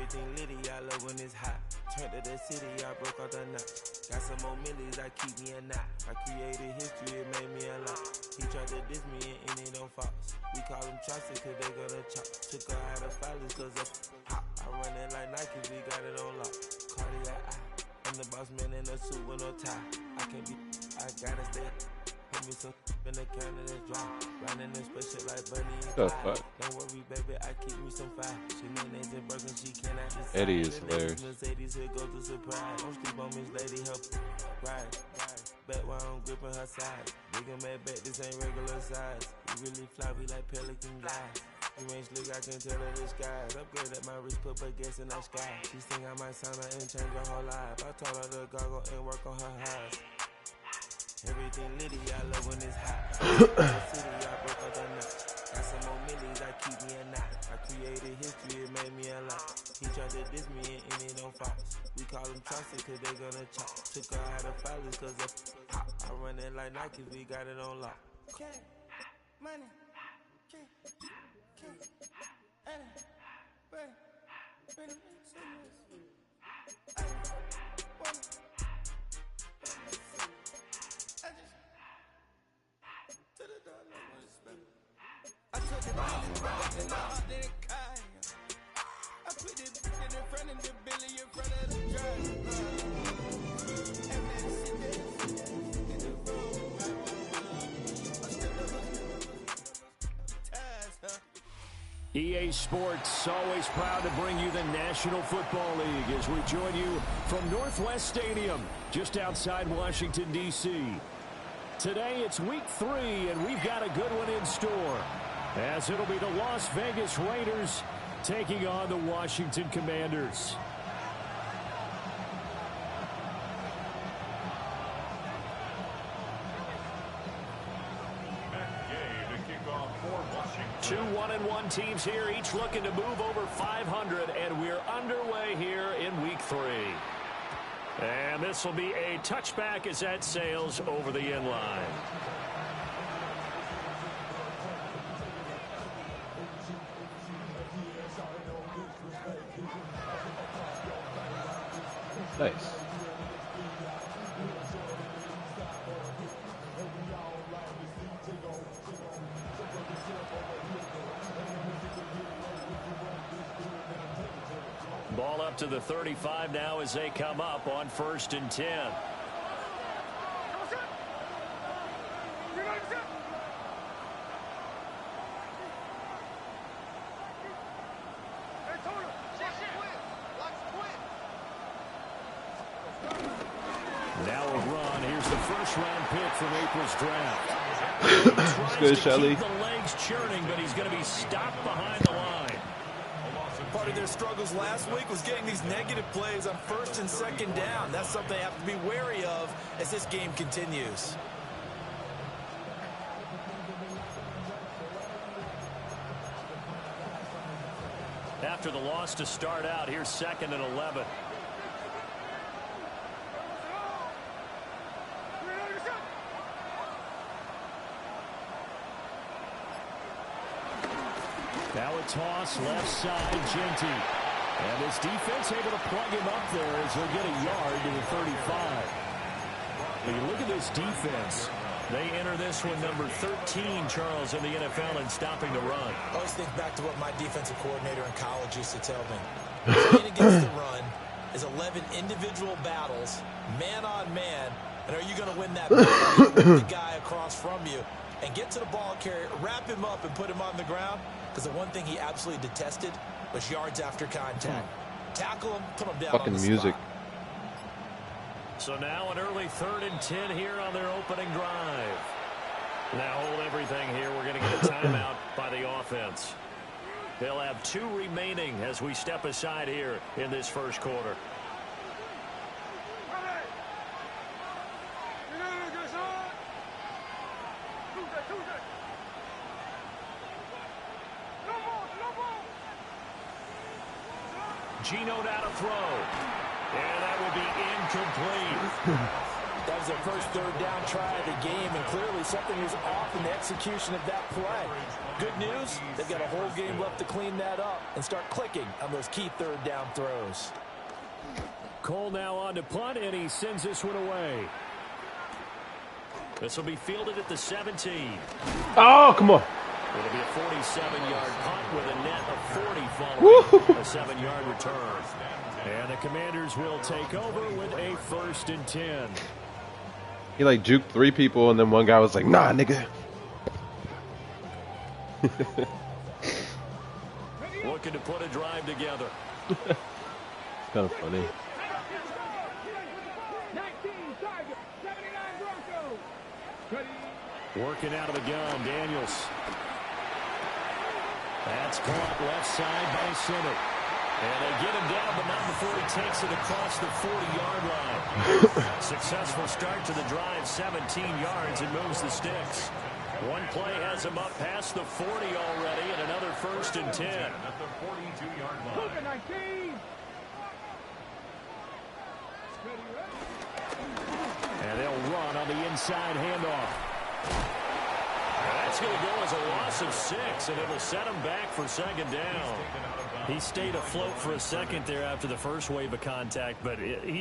Everything litty, I love when it's hot. Turned to the city, I broke out the knot. Got some more millies, I keep me a knot. I created history, it made me a lot. He tried to diss me and it don't false. We call them chopsticks cause they gonna chop. Took her out of filers cause of hot. I run it like Nike, we got it on lock. Cardiac eye. I'm the boss man in a suit with no tie. I can't be, I gotta stay. Put me some in the can of this dry. Riding this special like Bunny and Clyde. Don't worry, baby, I keep me some fire. She names and Birkin, she cannot decide. Eddie is hilarious. Mercedes here go to surprise. Don't sleep on Miss Lady, help ride. Bet while I'm gripping her side. Big and mad bet, this ain't regular size. We really fly, we like pelican guys. You ain't slick, I can tell her the skies. Upgrade at my wrist, put her gas in the sky. She think I might sign her and change her whole life. I told her to goggle and work on her highs. Everything litty, I love when it's hot. City, I broke out the knot. Got some more millies, I keep me a knot. I created history, it made me a lot. He tried to diss me and it don't false. We call them chopsticks cause they gonna chop. Took her out of filers cause of hot. I run it like Nike, we got it on lock. Okay, money. I took it all in the heart, then it kind. I put it in front of the Billy in front of the driver. And then sit there in the room. EA Sports, always proud to bring you the National Football League as we join you from Northwest Stadium, just outside Washington, D.C. Today it's week 3, and we've got a good one in store, as it'll be the Las Vegas Raiders taking on the Washington Commanders. Two 1-1 teams here, each looking to move over 500, and we're underway here in week 3. And this will be a touchback as that sails over the end line. Nice. Ball up to the 35 now as they come up on 1st and 10. Now a run. Here's the first-round pick from April's draft. Let's go, Shelly. Keep the legs churning, but he's going to be stopped behind the line. Part of their struggles last week was getting these negative plays on 1st and 2nd down. That's something they have to be wary of as this game continues. After the loss to start out, here's 2nd and 11. Now a toss left side, Genty. And his defense able to plug him up there as he'll get a yard to the 35. When you look at this defense, they enter this one number 13, Charles, in the NFL in stopping the run. I always think back to what my defensive coordinator in college used to tell me. Playing against the run is 11 individual battles, man on man. And are you going to win that battle with the guy across from you? And get to the ball carrier, wrap him up, and put him on the ground. Because the one thing he absolutely detested was yards after contact. Tackle him, put him down fucking on the music. spot. So now an early 3rd and 10 here on their opening drive. Now hold everything here. We're going to get a timeout by the offense. They'll have 2 remaining as we step aside here in this first quarter. Gino now to throw. And that will be incomplete. That was their first third down try of the game, and clearly something was off in the execution of that play. Good news, they've got a whole game left to clean that up and start clicking on those key third down throws. Cole now on to punt, and he sends this one away. This will be fielded at the 17. Oh, come on. It'll be a 47-yard punt with a net of 40 following a 7-yard return. And the Commanders will take over with a 1st and 10. He like juked 3 people, and then one guy was like, nah, nigga. Looking to put a drive together. It's kind of funny. Working out of the gun, Daniels. That's caught left side by center. And they get him down, but not before he takes it across the 40-yard line. Successful start to the drive, 17 yards, and moves the sticks. One play has him up past the 40 already, and another 1st and 10. At the 42-yard line. And they'll run on the inside handoff. That's going to go as a loss of 6, and it'll set him back for 2nd down. He stayed afloat for a second there after the first wave of contact, but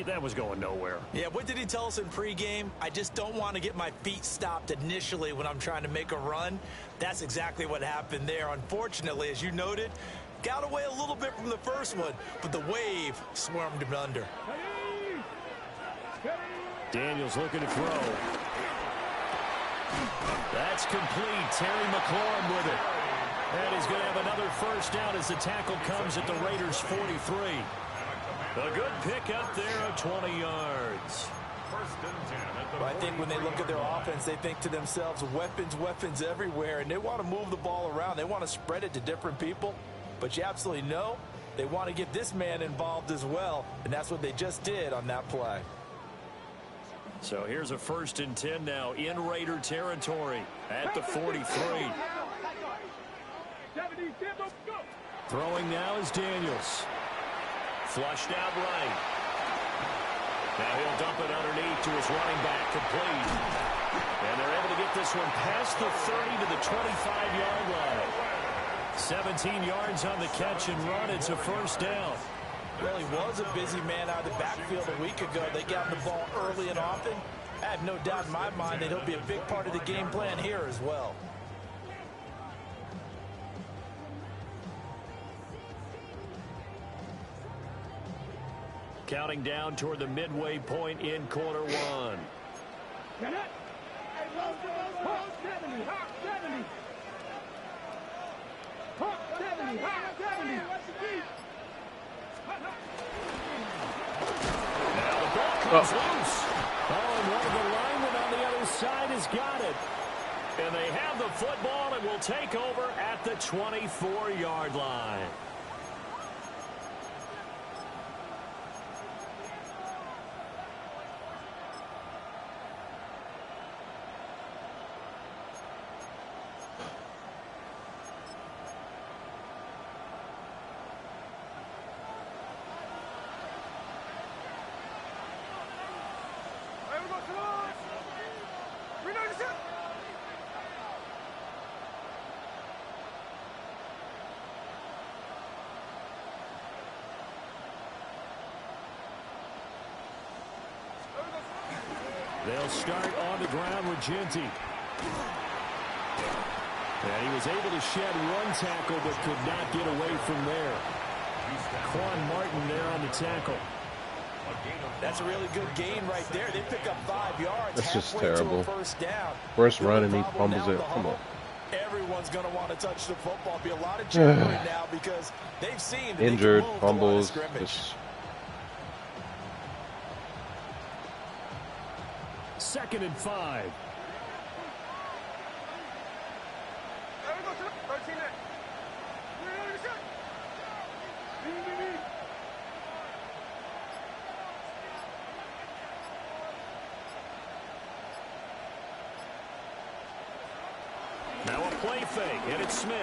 that was going nowhere. Yeah, what did he tell us in pregame? I just don't want to get my feet stopped initially when I'm trying to make a run. That's exactly what happened there. Unfortunately, as you noted, got away a little bit from the first one, but the wave swarmed him under. Daniels looking to throw. That's complete. Terry McLaurin with it. And he's going to have another 1st down as the tackle comes at the Raiders' 43. A good pick up there of 20 yards. Well, I think when they look at their offense, they think to themselves, weapons everywhere, and they want to move the ball around. They want to spread it to different people. But you absolutely know they want to get this man involved as well, and that's what they just did on that play. So here's a 1st and 10 now in Raider territory at the 43. Throwing now is Daniels. Flushed out right. Now he'll dump it underneath to his running back, complete. And they're able to get this one past the 30 to the 25-yard line. 17 yards on the catch and run. It's a 1st down. Well, he was a busy man out of the backfield a week ago. They got him the ball early and often. I have no doubt in my mind that he'll be a big part of the game plan here as well. Counting down toward the midway point in quarter 1. Now the ball comes loose. Oh, and one of the linemen on the other side has got it. And they have the football and will take over at the 24-yard line. They'll start on the ground with Ginty. And he was able to shed one tackle but could not get away from there. Quan Martin there on the tackle. That's a really good gain right there. They pick up 5 yards. That's just halfway terrible. To a 1st down. First run and he fumbles it. Come on. Everyone's going to want to touch the football. Be a lot of cheering right now because they've seen that Injured, they can move fumbles. the line of scrimmage. 2nd and 5. Now a play fake, and it's Smith.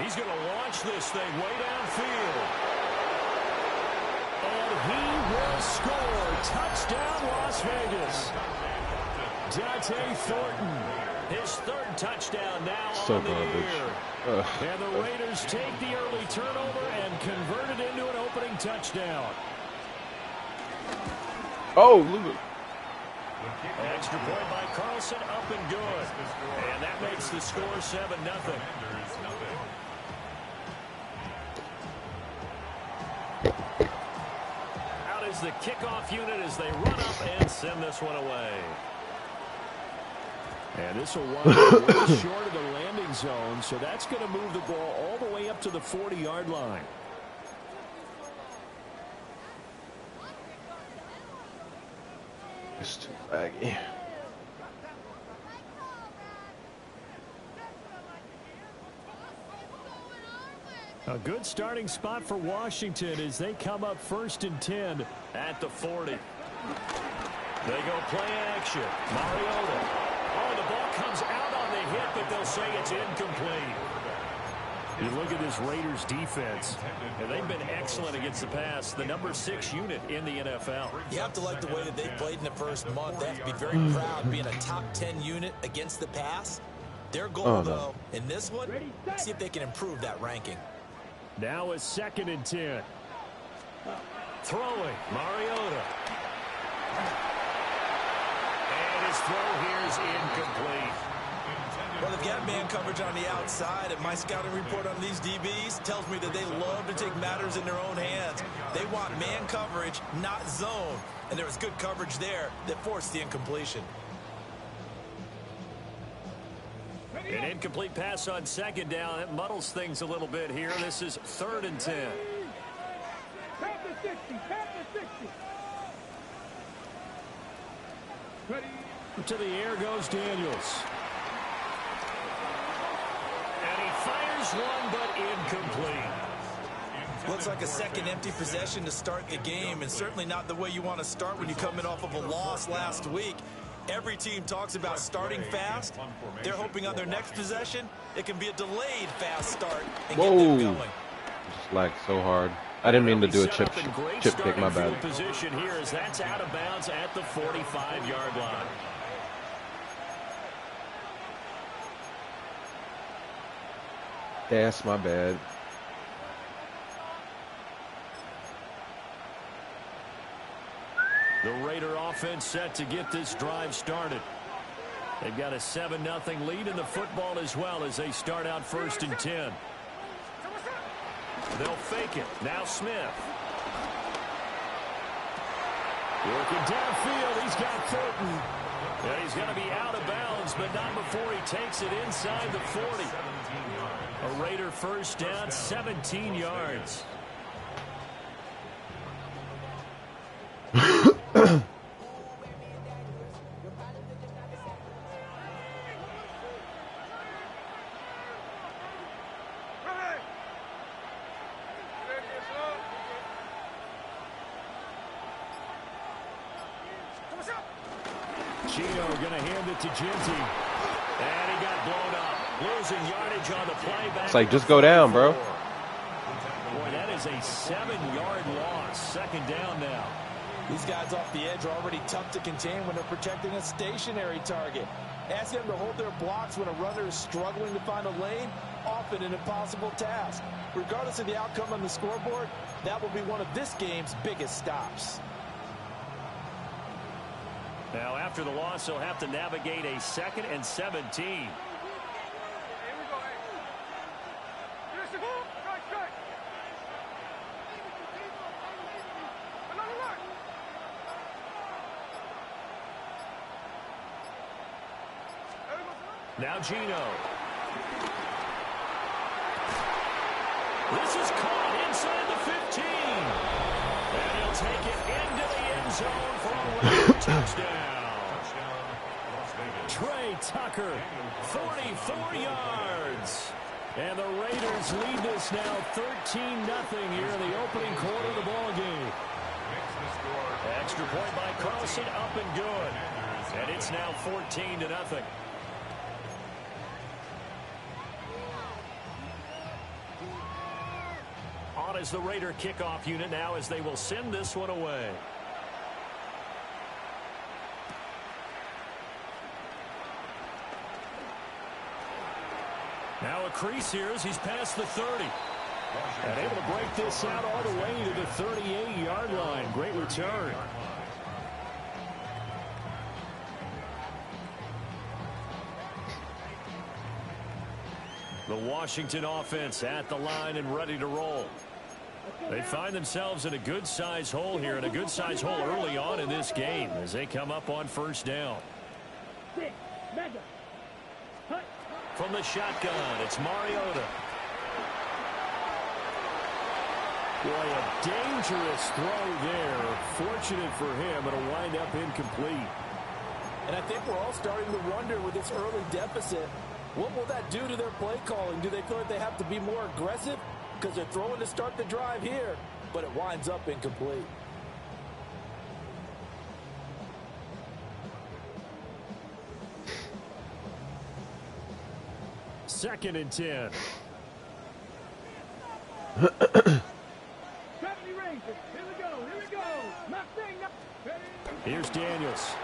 He's going to launch this thing way downfield. And he will the score. Touchdown, Las Vegas. Dante Thornton, his third touchdown now on the year. And the Raiders take the early turnover and convert it into an opening touchdown. Oh, look. Extra point by Carlson, up and good. And that makes the score 7-0. Out is the kickoff unit as they run up and send this one away. And this will wind up way short of the landing zone, so that's going to move the ball all the way up to the 40-yard line. It's too laggy. A good starting spot for Washington as they come up 1st and 10 at the 40. They go play action. Mariota. Oh, the ball comes out on the hit, but they'll say it's incomplete. You look at this Raiders defense, and they've been excellent against the pass, the number 6 unit in the NFL. You have to like the way that they played in the first month. They have to be very proud being a top 10 unit against the pass. Their goal, though, in this one, see if they can improve that ranking. Now it's 2nd and 10. Throwing, Mariota. And his throw here is incomplete. Well, they've got man coverage on the outside, and my scouting report on these DBs tells me that they love to take matters in their own hands. They want man coverage, not zone. And there was good coverage there that forced the incompletion. An incomplete pass on 2nd down. It muddles things a little bit here. This is 3rd and 10. To the air goes Daniels. And he fires one, but incomplete. Looks like a second empty possession to start the game, and certainly not the way you want to start when you're coming off of a loss last week. Every team talks about starting fast. They're hoping on their next possession, it can be a delayed fast start and get them going. Just lagged so hard. I didn't mean to do a chip pick, my bad. Position here as that's out of bounds at the 45-yard line. That's my bad. The Raider offense set to get this drive started. They've got a 7-0 lead in the football as well as they start out 1st and 10. They'll fake it. Now Smith. Working downfield. He's got Thornton. And he's going to be out of bounds, but not before he takes it inside the 40. A Raider first down, 17 yards. Gino going to hand it to Ginty. And he got blown up. Losing yardage on the play back. It's like, just go down, bro. Boy, that is a 7-yard loss. 2nd down now. These guys off the edge are already tough to contain when they're protecting a stationary target. Ask them to hold their blocks when a runner is struggling to find a lane, often an impossible task. Regardless of the outcome on the scoreboard, that will be one of this game's biggest stops. Now, after the loss, they'll have to navigate a 2nd and 17. Now Gino. This is caught inside the 15. And he'll take it into the end zone for a Raider touchdown. Trey Tucker, 44 yards. And the Raiders lead this now 13-0 here in the opening quarter of the ball game. Extra point by Carlson, up and good. And it's now 14-0. On is the Raider kickoff unit now as they will send this one away. crease here as he's past the 30. And able to break this out all the way to the 38-yard line. Great return. The Washington offense at the line and ready to roll. They find themselves in a good-sized hole here, and a good-sized hole early on in this game as they come up on first down. From the shotgun, it's Mariota. Boy, a dangerous throw there. Fortunate for him, it'll wind up incomplete. And I think we're all starting to wonder with this early deficit, what will that do to their play calling? Do they feel like they have to be more aggressive? Because they're throwing to start the drive here, but it winds up incomplete. Second and 10. Here's Daniels.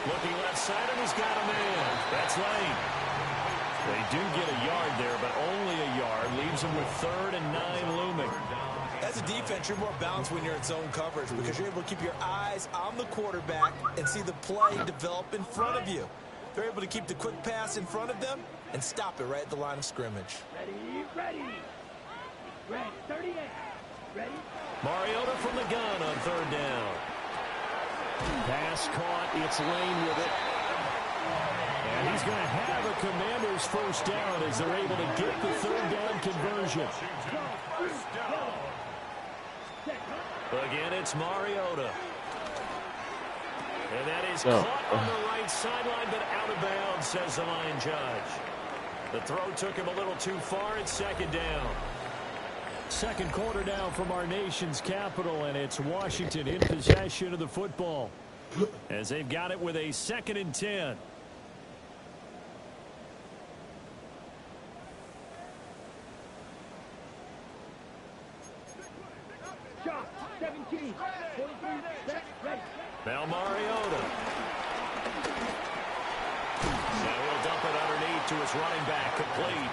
Looking left side, and he's got a man. That's Lane. They do get a yard there, but only a yard. Leaves them with 3rd and 9 looming. As a defense, you're more balanced when you're in zone coverage because you're able to keep your eyes on the quarterback and see the play develop in front of you. They're able to keep the quick pass in front of them and stop it right at the line of scrimmage. Ready. 38. Ready. Mariota from the gun on 3rd down. Pass caught. It's Lane with it. And he's going to have a Commanders first down as they're able to get the 3rd down conversion. Again, it's Mariota. And that is caught on the right sideline, but out of bounds, says the line judge. The throw took him a little too far. It's 2nd down. Second quarter now from our nation's capital, and it's Washington in possession of the football as they've got it with a 2nd and 10. Shot. 17. 43. Set. Ready. Now Mariota. Now he'll dump it underneath to his running back. Complete.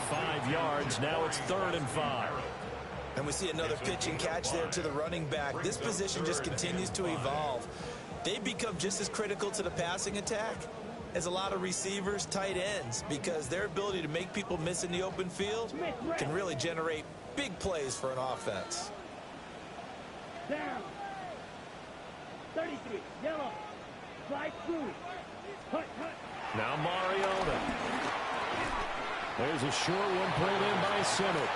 5 yards. Now it's 3rd and 5. And we see another pitch and catch there to the running back. This position just continues to evolve. They become just as critical to the passing attack as a lot of receivers, tight ends, because their ability to make people miss in the open field can really generate big plays for an offense. Down. 33. Yellow. Slide through. Hut. Now Mariota. There's a short one pulled in by center.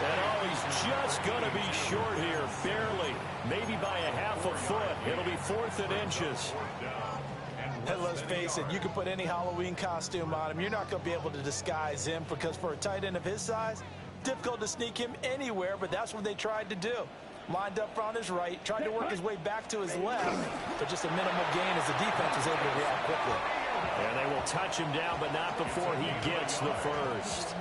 And he's just going to be short here, barely. Maybe by a half a foot. It'll be 4th and inches. And let's face it, you can put any Halloween costume on him. You're not going to be able to disguise him because for a tight end of his size, difficult to sneak him anywhere, but that's what they tried to do. Lined up on his right, tried to work his way back to his left, but just a minimal gain as the defense was able to react quickly. And they will touch him down, but not before he gets the first.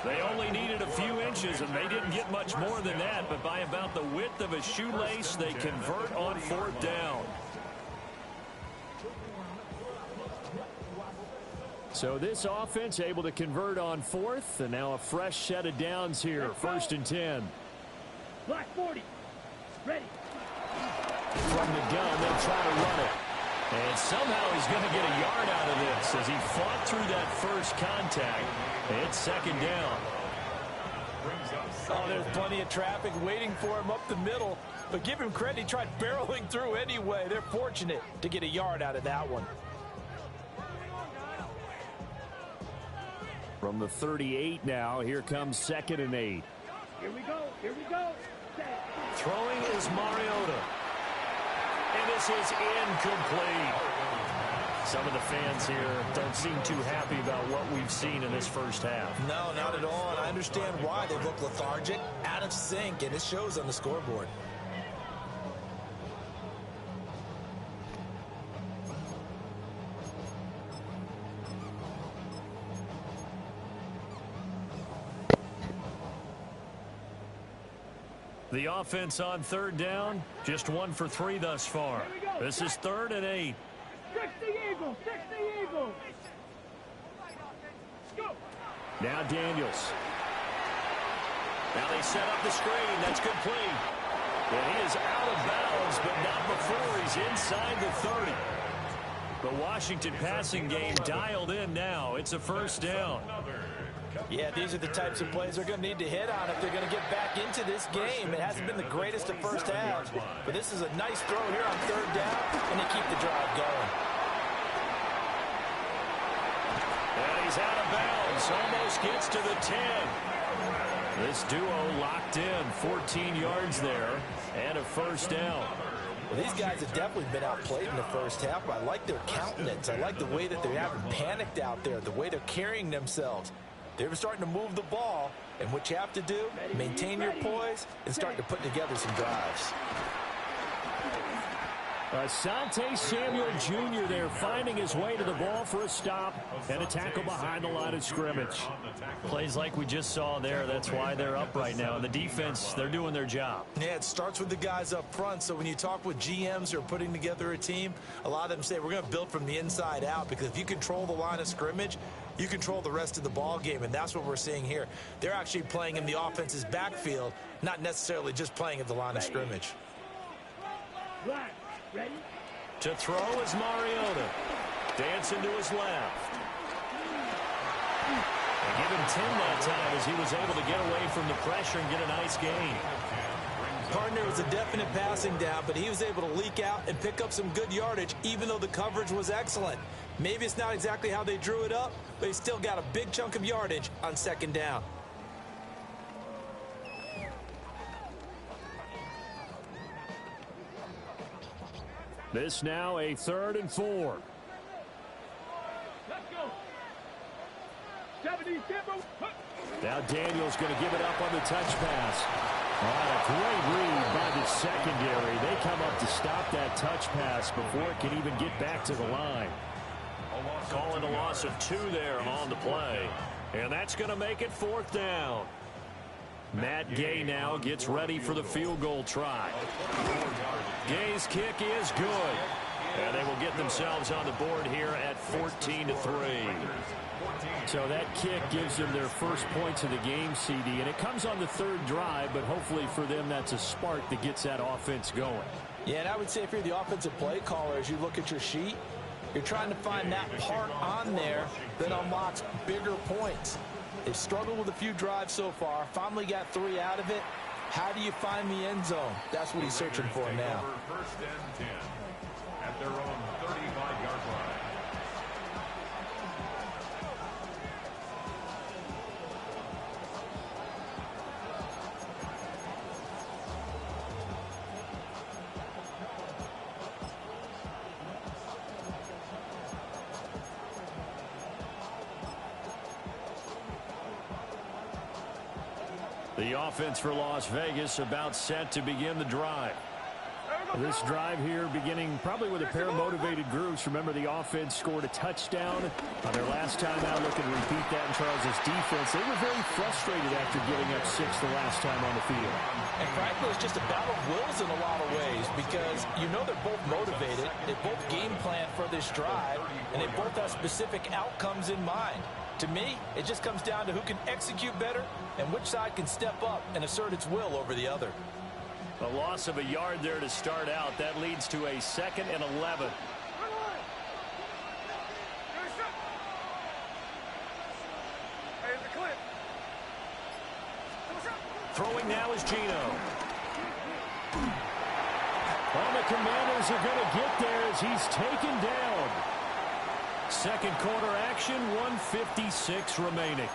They only needed a few inches, and they didn't get much more than that, but by about the width of a shoelace, they convert on 4th down. So this offense able to convert on 4th, and now a fresh set of downs here, 1st and 10. Black 40. Ready. From the gun, they'll try to run it. And somehow he's going to get a yard out of this as he fought through that first contact. It's 2nd down. Oh, there's plenty of traffic waiting for him up the middle. But give him credit, he tried barreling through anyway. They're fortunate to get a yard out of that one. From the 38 now, here comes 2nd and 8. Here we go. Throwing is Mariota. And this is incomplete. Some of the fans here don't seem too happy about what we've seen in this first half. No, not at all, and I understand why. They look lethargic, out of sync, and it shows on the scoreboard. The offense on 3rd down, just 1 for 3 thus far. This is 3rd and 8. Fix the Eagles. Now Daniels. Now they set up the screen. That's complete. And he is out of bounds, but not before he's inside the 30. The Washington passing game dialed in now. It's a first down. Yeah, these are the types of plays they're going to need to hit on if they're going to get back into this game. It hasn't been the greatest of first halves, but this is a nice throw here on third down, and they keep the drive going. And he's out of bounds. Almost gets to the 10. This duo locked in. 14 yards there and a first down. Well, these guys have definitely been outplayed in the first half, but I like their countenance. I like the way that they haven't panicked out there, the way they're carrying themselves. They're starting to move the ball, and what you have to do, maintain your poise and start to put together some drives. Asante Samuel Jr. there finding his way to the ball for a stop and a tackle behind the line of scrimmage. Plays like we just saw there. That's why they're up right now. And the defense, they're doing their job. Yeah, it starts with the guys up front. So when you talk with GMs who are putting together a team, a lot of them say we're going to build from the inside out, because if you control the line of scrimmage, you control the rest of the ball game, and that's what we're seeing here. They're actually playing in the offense's backfield, not necessarily just playing at the line of scrimmage. Ready? To throw is Mariota. Dancing to his left. They give him 10 that time as he was able to get away from the pressure and get a nice gain. Partner was a definite passing down, but he was able to leak out and pick up some good yardage, even though the coverage was excellent. Maybe it's not exactly how they drew it up, but he still got a big chunk of yardage on second down. This now a 3rd and 4. Let's go. 70 tempo. Now Daniels going to give it up on the touch pass. A great read by the secondary. They come up to stop that touch pass before it can even get back to the line. Calling a loss of 2 there on the play. And that's going to make it 4th down. Matt Gay now gets ready for the field goal try. Gay's kick is good. And they will get themselves on the board here at 14-3. So that kick gives them their first points of the game, CD. And it comes on the 3rd drive, but hopefully for them that's a spark that gets that offense going. Yeah, and I would say if you're the offensive play caller, as you look at your sheet, you're trying to find that part on there that unlocks bigger points. They've struggled with a few drives so far, finally got 3 out of it. How do you find the end zone? That's what he's searching for now. First and 10 at their own 35-yard line. The offense for Las Vegas about set to begin the drive. This drive here beginning probably with a pair of motivated groups. Remember, the offense scored a touchdown on their last time out. Looking to repeat that in Charles' defense. They were very frustrated after giving up 6 the last time on the field. And frankly, it's just a battle of wills in a lot of ways, because you know they're both motivated. They both game plan for this drive, and they both have specific outcomes in mind. To me, it just comes down to who can execute better and which side can step up and assert its will over the other. A loss of a yard there to start out. That leads to a 2nd and 11. Throwing now is Gino. Well, the Commanders are going to get there as he's taken down. 2nd quarter action, 1:56 remaining.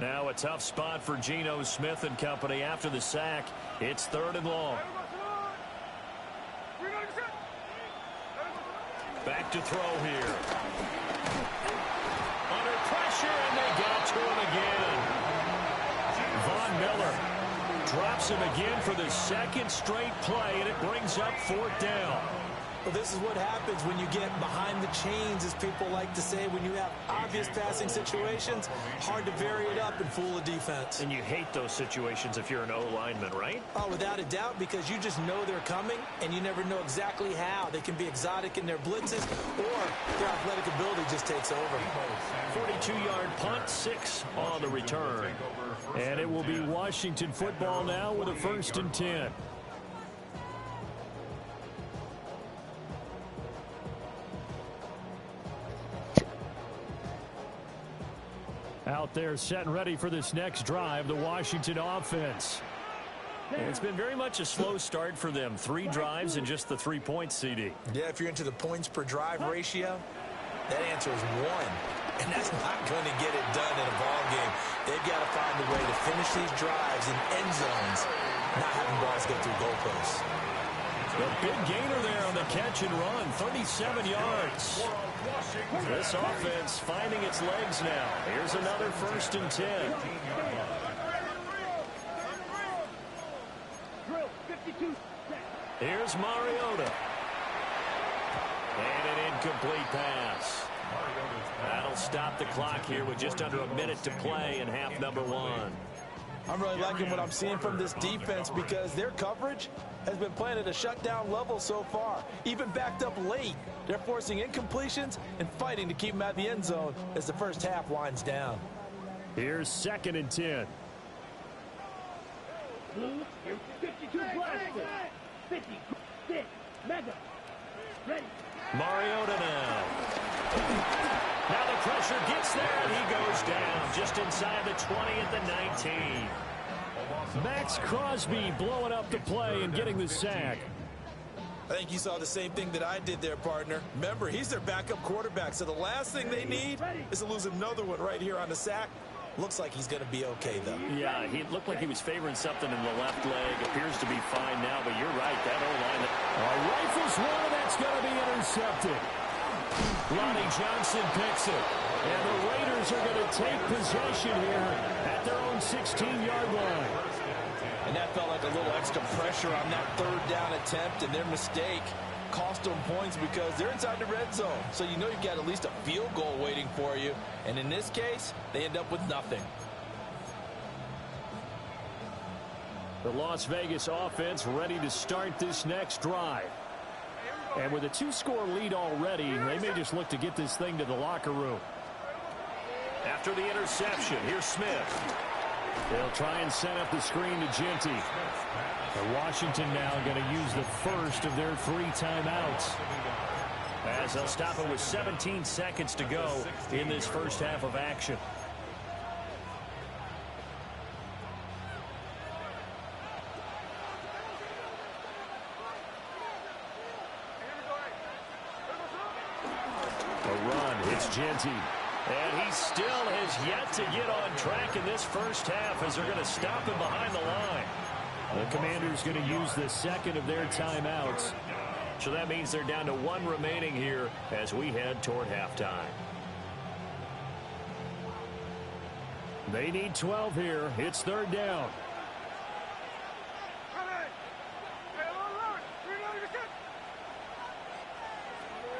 Now a tough spot for Geno Smith and company after the sack. It's 3rd and long. Back to throw here. Under pressure, and they got to him again. Von Miller drops him again for the 2nd straight play, and it brings up 4th down. Well, this is what happens when you get behind the chains, as people like to say. When you have obvious passing situations, hard to vary it up and fool the defense. And you hate those situations if you're an O-lineman, right? Oh, without a doubt, because you just know they're coming, and you never know exactly how. They can be exotic in their blitzes, or their athletic ability just takes over. 42-yard punt, 6 on the return. And it will be Washington football now with a 1st and 10. Out there set and ready for this next drive, the Washington offense. And it's been very much a slow start for them. 3 drives and just the 3 points, CD. Yeah, if you're into the points per drive ratio, that answer is 1. And that's not going to get it done in a ball game. They've got to find a way to finish these drives in end zones, not having balls go through goalposts. A big gainer there on the catch and run, 37 yards. This offense finding its legs now. Here's another 1st and 10. Here's Mariota. And an incomplete pass. That'll stop the clock here with just under a minute to play in half number 1. I'm really liking what I'm seeing from this defense because their coverage has been playing at a shutdown level so far. Even backed up late, they're forcing incompletions and fighting to keep them at the end zone as the first half winds down. Here's 2nd and 10. 52 blaster. 56. Mega. Ready. Mariota now. Now the pressure gets there, and he goes down just inside the 20 at the 19. Max Crosby blowing up the play and getting the sack. I think you saw the same thing that I did there, partner. Remember, he's their backup quarterback, so the last thing they need is to lose another one right here on the sack. Looks like he's going to be okay, though. Yeah, he looked like he was favoring something in the left leg. Appears to be fine now, but you're right. That O-line rifles one, and that's going to be intercepted. Lonnie Johnson picks it. And the Raiders are going to take possession here at their own 16-yard line. And that felt like a little extra pressure on that 3rd down attempt, and their mistake cost them points because they're inside the red zone. So you know you've got at least a field goal waiting for you. And in this case, they end up with nothing. The Las Vegas offense ready to start this next drive. And with a 2-score lead already, they may just look to get this thing to the locker room. After the interception, here's Smith. They'll try and set up the screen to Genty. And Washington now going to use the first of their 3 timeouts, as they'll stop it with 17 seconds to go in this first half of action. A run, it's Genty. And he still has yet to get on track in this first half as they're going to stop him behind the line. The Commanders going to use the second of their timeouts. So that means they're down to 1 remaining here as we head toward halftime. They need 12 here. It's 3rd down.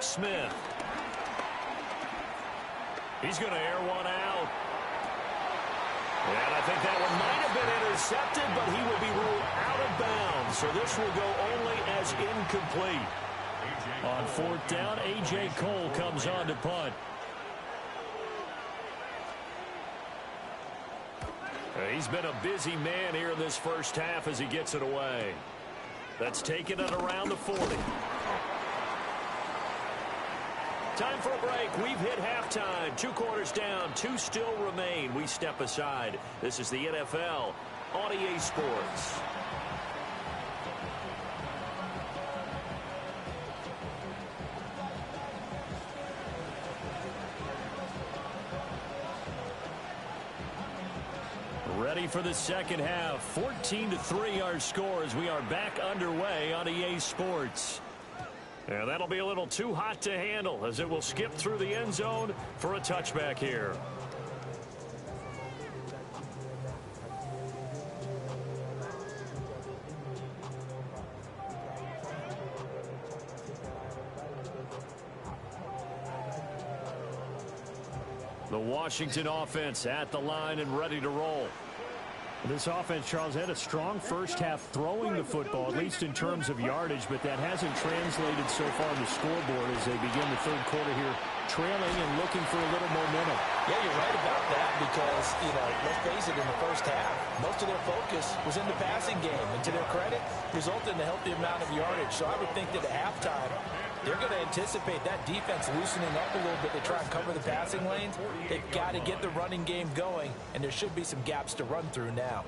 Smith. He's going to air one out. And I think that one might have been intercepted, but he will be ruled out of bounds. So this will go only as incomplete. On 4th down, A.J. Cole comes on to punt. He's been a busy man here in this first half as he gets it away. That's taken it around the 40. Time for a break. We've hit halftime. 2 quarters down. 2 still remain. We step aside. This is the NFL on EA Sports. Ready for the second half. 14-3 our score as we are back underway on EA Sports. And that'll be a little too hot to handle as it will skip through the end zone for a touchback here. The Washington offense at the line and ready to roll. This offense, Charles, had a strong first half throwing the football, at least in terms of yardage, but that hasn't translated so far on the scoreboard as they begin the third quarter here, trailing and looking for a little momentum. Yeah, you're right about that because, let's face it, in the first half, most of their focus was in the passing game. And to their credit, resulted in a healthy amount of yardage. So I would think that at halftime, they're going to anticipate that defense loosening up a little bit to try and cover the passing lanes. They've got to get the running game going, and there should be some gaps to run through now.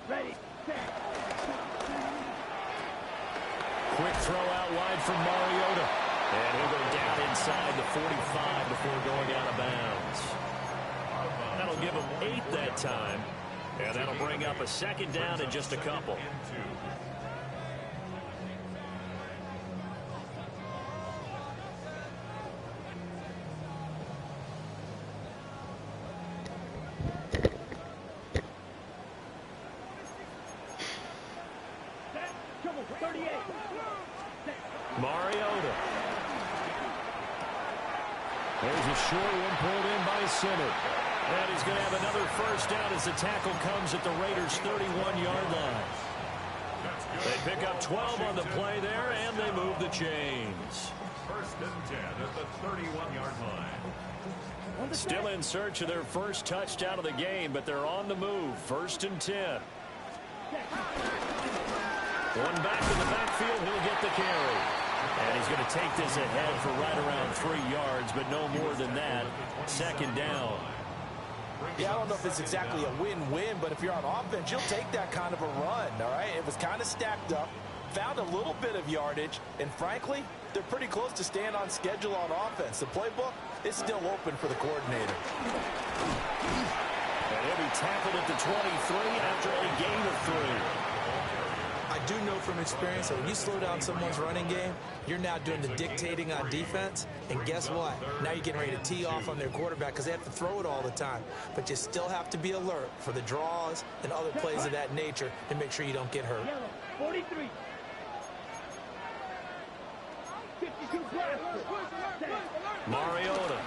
Ready, set. Quick throw out wide from Mariota. And he'll go down inside the 45 before going out of bounds. That'll give him 8 that time. And that'll bring up a second down in just a couple. Trouble, 38. Mariota. There's a short one pulled in by Center. And he's going to have another first down as the tackle comes at the Raiders' 31-yard line. They pick up 12 on the play there, and they move the chains. First and 10 at the 31-yard line. Still in search of their first touchdown of the game, but they're on the move. First and 10. One back in the backfield, he'll get the carry. And he's going to take this ahead for right around 3 yards, but no more than that. Second down. Yeah, I don't know if it's exactly a win-win, but if you're on offense, you'll take that kind of a run, all right? It was kind of stacked up, found a little bit of yardage, and frankly, they're pretty close to staying on schedule on offense. The playbook is still open for the coordinator. And he'll be tackled at the 23 after a gain of 3. I do know from experience that when you slow down someone's running game, you're now doing the dictating on defense. And guess what? Now you're getting ready to tee off on their quarterback because they have to throw it all the time. But you still have to be alert for the draws and other plays of that nature to make sure you don't get hurt. Yellow, 43. 52 blaster. Mariota.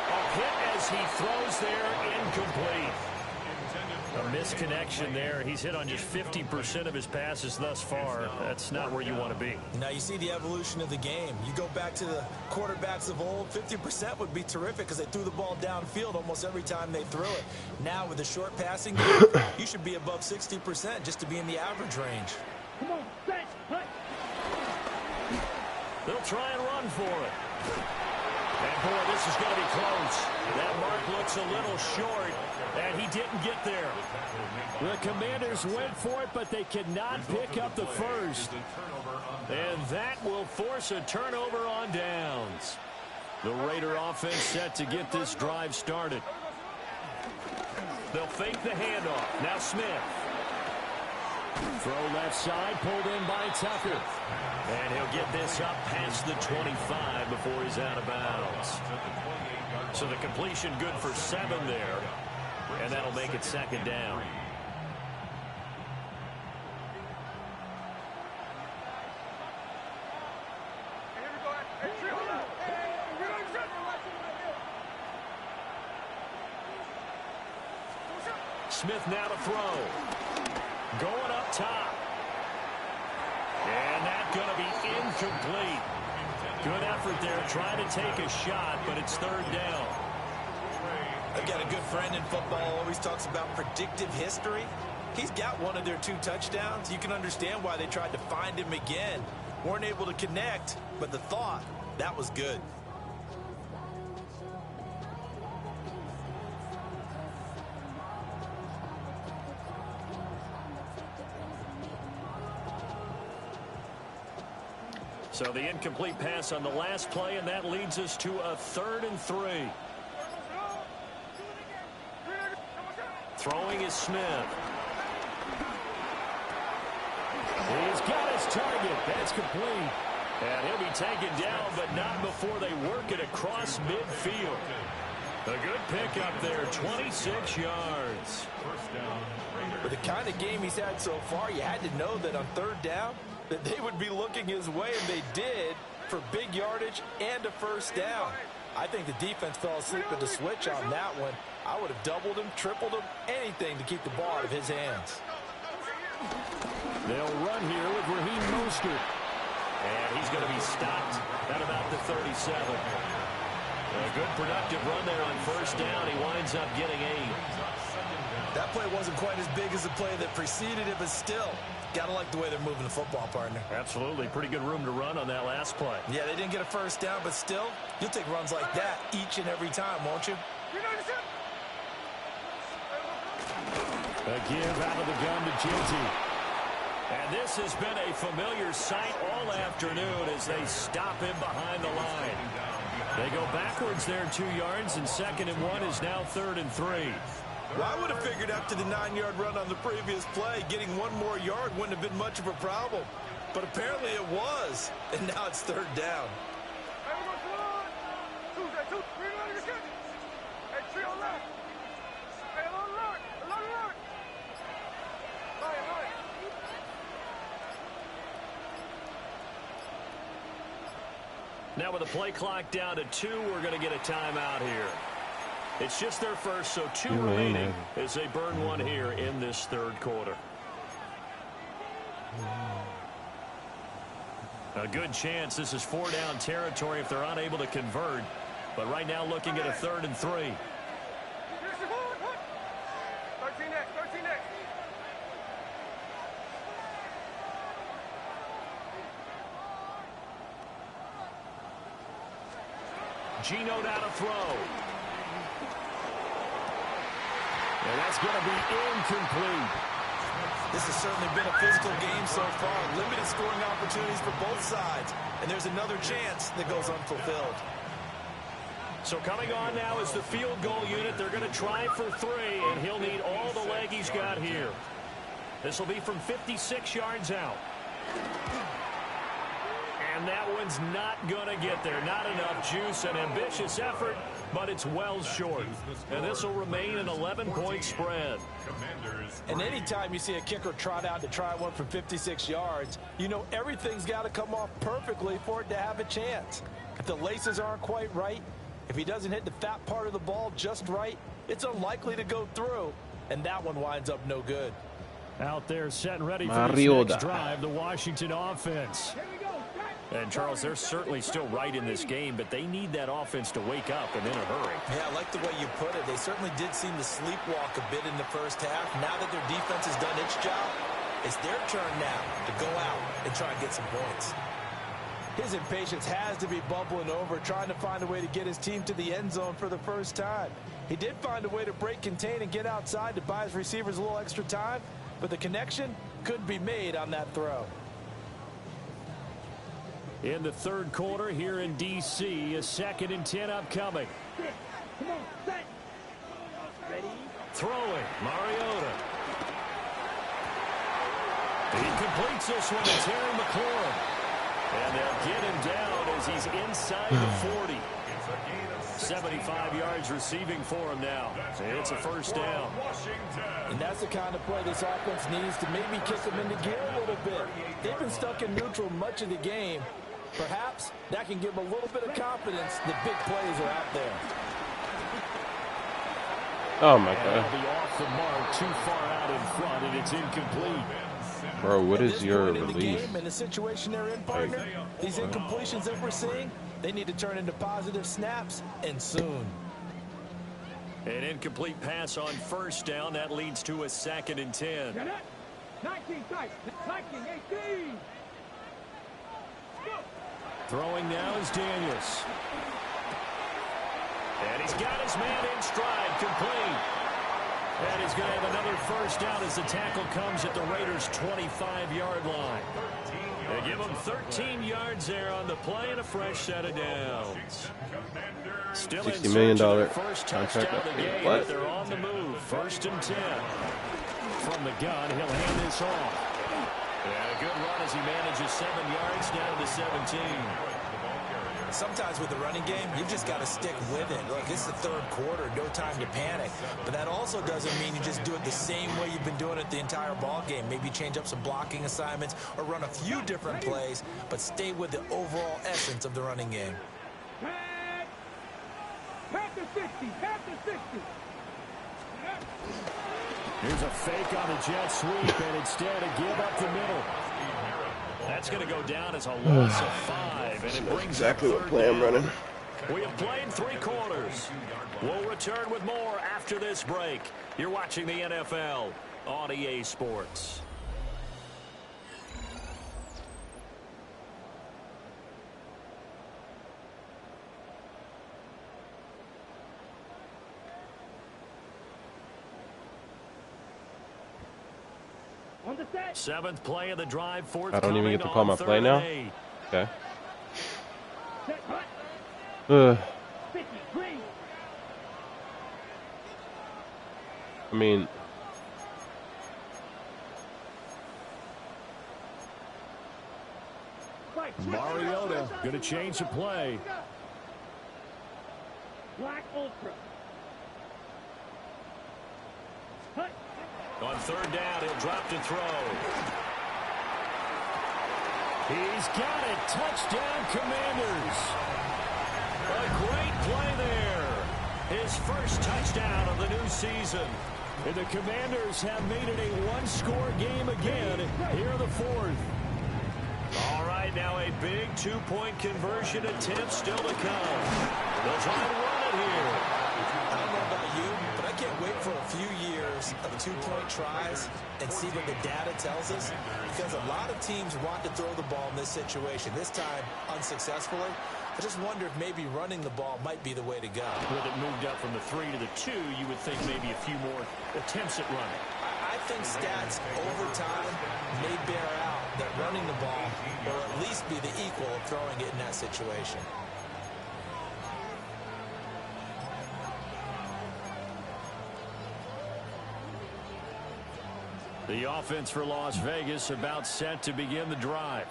A hit as he throws there, incomplete. A misconnection there. He's hit on just 50% of his passes thus far. That's not where you want to be. Now you see the evolution of the game. You go back to the quarterbacks of old, 50% would be terrific because they threw the ball downfield almost every time they threw it. Now with the short passing game, you should be above 60% just to be in the average range. Come on, set, hut. They'll try and run for it. And boy, this is going to be close. That mark looks a little short, and he didn't get there. The Commanders went for it, but they cannot pick up the first. And that will force a turnover on downs. The Raider offense set to get this drive started. They'll fake the handoff. Now Smith. Throw left side, pulled in by Tucker. And he'll get this up past the 25 before he's out of bounds. So the completion good for 7 there. And that'll make it second down. Smith now to throw. Going up top. And that's going to be incomplete. Good effort there trying to take a shot, but it's third down. I've got a good friend in football, always talks about predictive history. He's got one of their 2 touchdowns. You can understand why they tried to find him again. Weren't able to connect, but the thought, that was good. So the incomplete pass on the last play, and that leads us to a 3rd and 3. Throwing is Smith. He's got his target. That's complete. And he'll be taken down, but not before they work it across midfield. A good pickup there, 26 yards. With the kind of game he's had so far, you had to know that on third down, that they would be looking his way, and they did, for big yardage and a first down. I think the defense fell asleep at the switch on that one. I would have doubled him, tripled him, anything to keep the ball out of his hands. They'll run here with Raheem Mostert. And he's going to be stopped at about the 37. A good productive run there on first down. He winds up getting 8. That play wasn't quite as big as the play that preceded it, but still, got to like the way they're moving the football, partner. Absolutely. Pretty good room to run on that last play. Yeah, they didn't get a first down, but still, you'll take runs like that each and every time, won't you? A give out of the gun to Jinty. And this has been a familiar sight all afternoon as they stop him behind the line. They go backwards there 2 yards, and 2nd and 1 is now 3rd and 3. Well, I would have figured after the 9-yard run on the previous play, getting 1 more yard wouldn't have been much of a problem. But apparently it was, and now it's 3rd down. Now with the play clock down to 2, we're going to get a timeout here. It's just their first, so 2 remaining as they burn 1 here in this 3rd quarter. A good chance this is 4-down territory if they're unable to convert. But right now looking at a 3rd and 3. Gino now to throw. And that's going to be incomplete. This has certainly been a physical game so far. Limited scoring opportunities for both sides. And there's another chance that goes unfulfilled. So coming on now is the field goal unit. They're going to try for 3, and he'll need all the leg he's got here. This will be from 56 yards out. And that one's not going to get there. Not enough juice. An ambitious effort, but it's well short. And this will remain an 11-point spread. And anytime you see a kicker trot out to try one from 56 yards, you know everything's got to come off perfectly for it to have a chance. If the laces aren't quite right, if he doesn't hit the fat part of the ball just right, it's unlikely to go through. And that one winds up no good. Out there set and ready for this next drive, the Washington offense. And, Charles, they're certainly still right in this game, but they need that offense to wake up and in a hurry. Yeah, I like the way you put it. They certainly did seem to sleepwalk a bit in the first half. Now that their defense has done its job, it's their turn now to go out and try and get some points. His impatience has to be bubbling over, trying to find a way to get his team to the end zone for the first time. He did find a way to break contain and get outside to buy his receivers a little extra time, but the connection couldn't be made on that throw. In the 3rd quarter here in D.C., a 2nd and 10 upcoming. Come on, set. Ready? Throwing, Mariota. He completes this one to Terry McLaurin. And they'll get him down as he's inside the 40. 75 yards receiving for him now. It's a first down. And that's the kind of play this offense needs to maybe kick them into gear a little bit. They've been stuck in neutral much of the game. Perhaps that can give them a little bit of confidence that big plays are out there. Oh my And God. they'll be off the mark, too far out in front, and it's incomplete. Bro, what is your in the release? game and the situation they're in, partner, these incompletions that we're seeing, they need to turn into positive snaps, and soon. An incomplete pass on first down. That leads to a 2nd and 10. 19 tight. 19, 18. Throwing now is Daniels. And he's got his man in stride, complete. And he's going to have another first down as the tackle comes at the Raiders' 25-yard line. They give him 13 yards there on the play and a fresh set of downs. Still $60 million first touchdown of the game, but they're on the move. 1st and 10. From the gun, he'll hand this off. And a good run as he manages 7 yards down to 17. Sometimes with the running game, you've just got to stick with it. Look, it's the third quarter, no time to panic. But that also doesn't mean you just do it the same way you've been doing it the entire ball game. Maybe change up some blocking assignments or run a few different plays, but stay with the overall essence of the running game. Pack to 50, pack to 50. Here's a fake on the jet sweep, and instead a give up the middle. That's going to go down as a loss of 5, and it brings exactly what play I'm running. We have played 3 quarters. We'll return with more after this break. You're watching the NFL on EA Sports. On the set. 7th play of the drive. I don't even get to call my play now? Okay. Set, hut. 53. I mean, Mariota going to change the play. Black Ultra. Hut. On 3rd down, he'll drop to throw. He's got it. Touchdown, Commanders. A great play there. His first touchdown of the new season. And the Commanders have made it a one-score game again here in the 4th. All right, now a big 2-point conversion attempt still to come. They'll try and run it here. I don't know about you, but I can't wait for a few years of 2-point tries and see what the data tells us, because a lot of teams want to throw the ball in this situation, this time unsuccessfully. I just wonder if maybe running the ball might be the way to go. With it moved up from the 3 to the 2, you would think maybe a few more attempts at running. I think stats over time may bear out that running the ball will at least be the equal of throwing it in that situation. The offense for Las Vegas about set to begin the drive.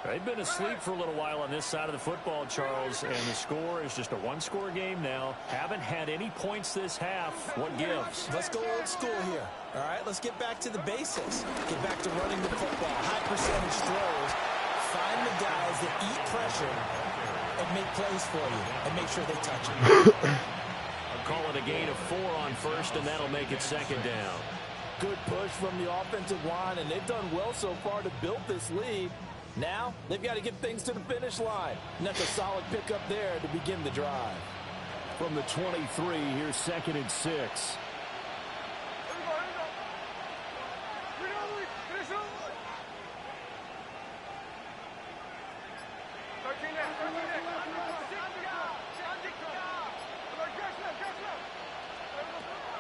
They've been asleep for a little while on this side of the football, Charles, and the score is just a one-score game now. Haven't had any points this half. What gives? Let's go old school here. All right, let's get back to the basics. Get back to running the football, high percentage throws. Find the guys that eat pressure and make plays for you and make sure they touch it. I'll call it a gain of 4 on 1st, and that'll make it 2nd down. Good push from the offensive line, and they've done well so far to build this lead. Now, they've got to get things to the finish line. And that's a solid pickup there to begin the drive. From the 23, here's 2nd and 6.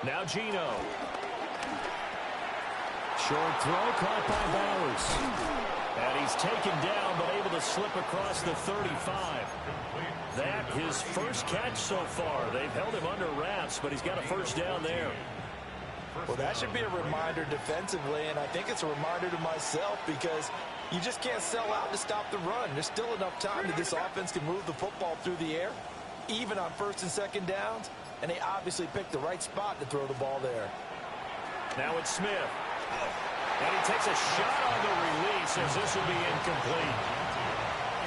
Now Gino. Short throw caught by Bowers. And he's taken down, but able to slip across the 35. That his first catch so far. They've held him under wraps, but he's got a 1st down there. Well, that should be a reminder defensively, and I think it's a reminder to myself, because you just can't sell out to stop the run. There's still enough time that this offense can move the football through the air, even on 1st and 2nd downs, and they obviously picked the right spot to throw the ball there. Now it's Smith. And he takes a shot on the release as this will be incomplete.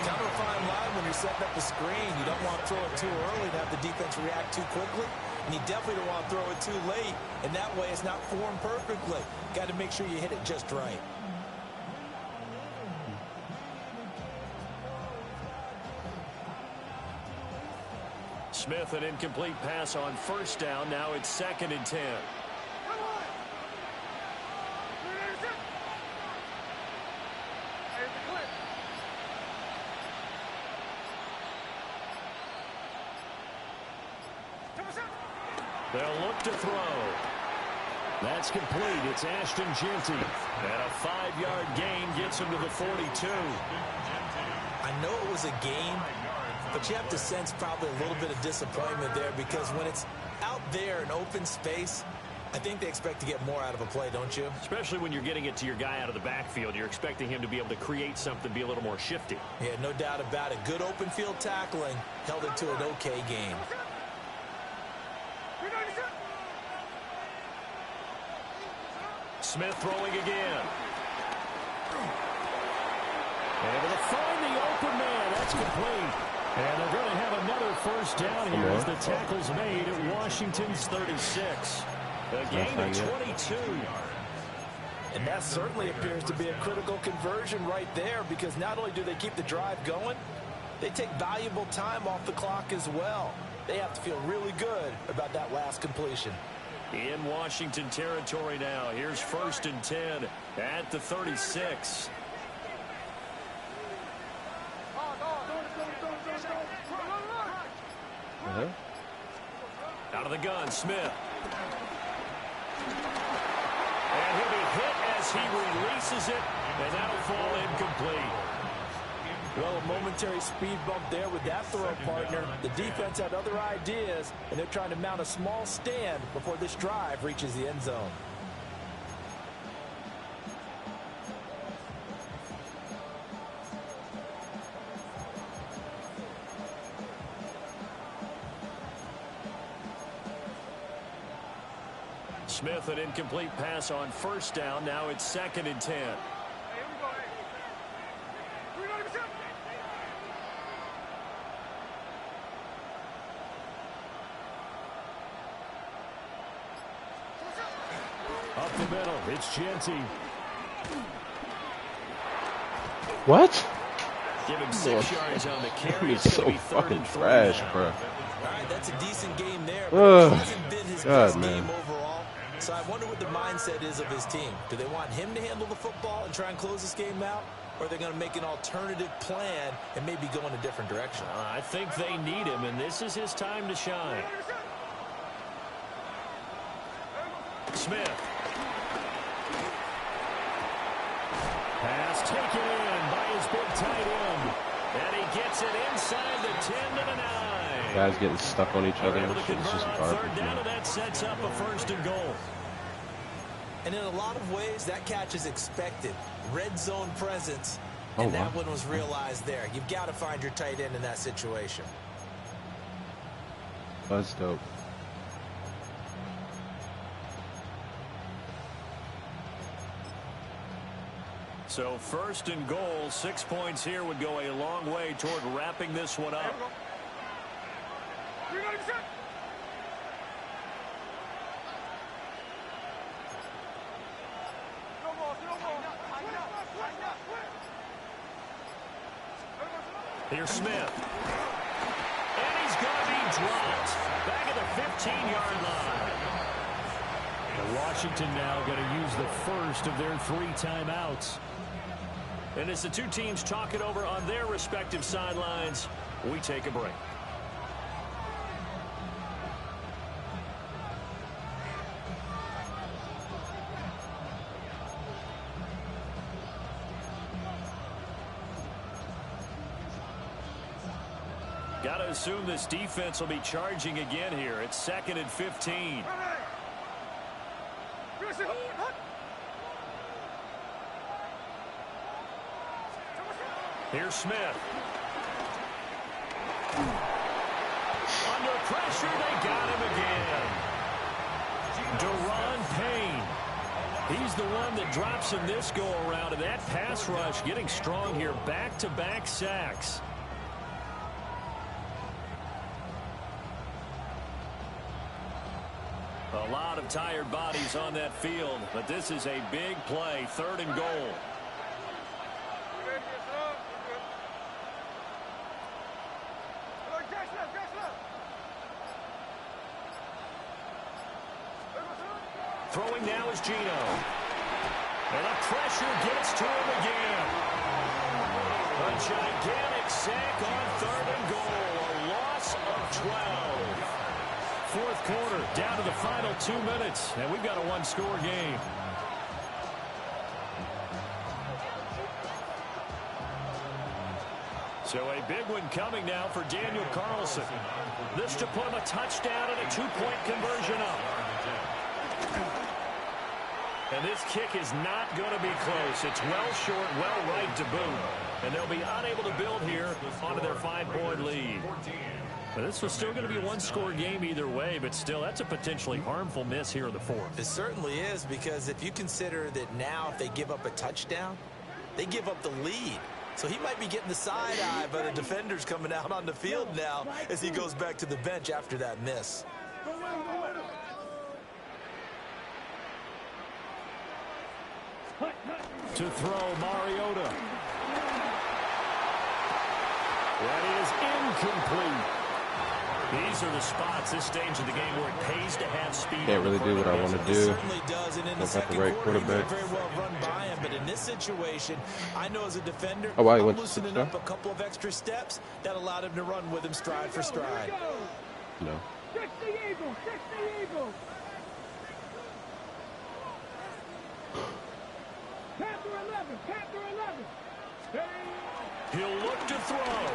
Kind of a fine line when you're setting up the screen. You don't want to throw it too early to have the defense react too quickly. And you definitely don't want to throw it too late. And that way it's not formed perfectly. Got to make sure you hit it just right. Smith, an incomplete pass on 1st down. Now it's 2nd and 10. They'll look to throw. That's complete. It's Ashton Jeanty. And a 5-yard gain gets him to the 42. I know it was a game, but you have to sense probably a little bit of disappointment there, because when it's out there in open space, I think they expect to get more out of a play, don't you? Especially when you're getting it to your guy out of the backfield. You're expecting him to be able to create something, be a little more shifty. Yeah, no doubt about it. Good open field tackling held it to an okay game. Smith throwing again. Able to find the open man. That's complete. And they're going to have another first down here as the tackle's made at Washington's 36. A gain of 22. And that certainly appears to be a critical conversion right there, because not only do they keep the drive going, they take valuable time off the clock as well. They have to feel really good about that last completion. In Washington territory now. Here's 1st and 10 at the 36. Out of the gun, Smith. And he'll be hit as he releases it, and that'll fall incomplete. Well, a momentary speed bump there with that throw, partner. The defense had other ideas, and they're trying to mount a small stand before this drive reaches the end zone. Smith, an incomplete pass on 1st down. Now it's 2nd and 10. Up the middle, it's Genty. What? Give him 6 yards on the carry. He's so fucking trash, bro. All right, that's a decent game there. But it hasn't been his best game overall. So I wonder what the mindset is of his team. Do they want him to handle the football and try and close this game out? Or are they going to make an alternative plan and maybe go in a different direction? I think they need him, and this is his time to shine. Smith. Pass taken in by his big tight end. And he gets it inside the 10 to the 9. Guys getting stuck on each other. Able to It's convert just on garbage. 3rd down, and that sets up a 1st and goal. And in a lot of ways, that catch is expected. Red zone presence. And that one was realized there. You've got to find your tight end in that situation. That's dope. So 1st and goal, 6 points here would go a long way toward wrapping this one up. Here's Smith. And he's going to be dropped back at the 15-yard line. And Washington now going to use the first of their 3 timeouts. And as the two teams talk it over on their respective sidelines, we take a break. Got to assume this defense will be charging again here. It's 2nd and 15. Here's Smith. Under pressure, they got him again. Deron Payne. He's the one that drops him this go-around, and that pass rush getting strong here. Back-to-back sacks. A lot of tired bodies on that field, but this is a big play, 3rd and goal. Throwing now is Gino. And the pressure gets to him again. A gigantic sack on 3rd and goal. A loss of 12. 4th quarter, down to the final 2 minutes. And we've got a 1-score game. So a big one coming now for Daniel Carlson. This to put him a touchdown and a 2-point conversion up. And this kick is not going to be close. It's well short, well right to boot. And they'll be unable to build here onto their 5-point lead. But this was still going to be a one-score game either way, but still, that's a potentially harmful miss here in the fourth. It certainly is, because if you consider that now if they give up a touchdown, they give up the lead. So he might be getting the side eye by the defenders coming out on the field now as he goes back to the bench after that miss. To throw, Mariota. That is incomplete. These are the spots, this stage of the game, where it pays to have speed. Can't really do what I want to do. It certainly does, and in the second right quarter, he quarterback. may very well run by him. But in this situation, I know as a defender, Oh, wow, he I'm went to loosening switch up a couple of extra steps that allowed him to run with him stride for stride. No. Check the eagle! Check the eagle! Panther 11! Panther 11! Stay! He'll look to throw.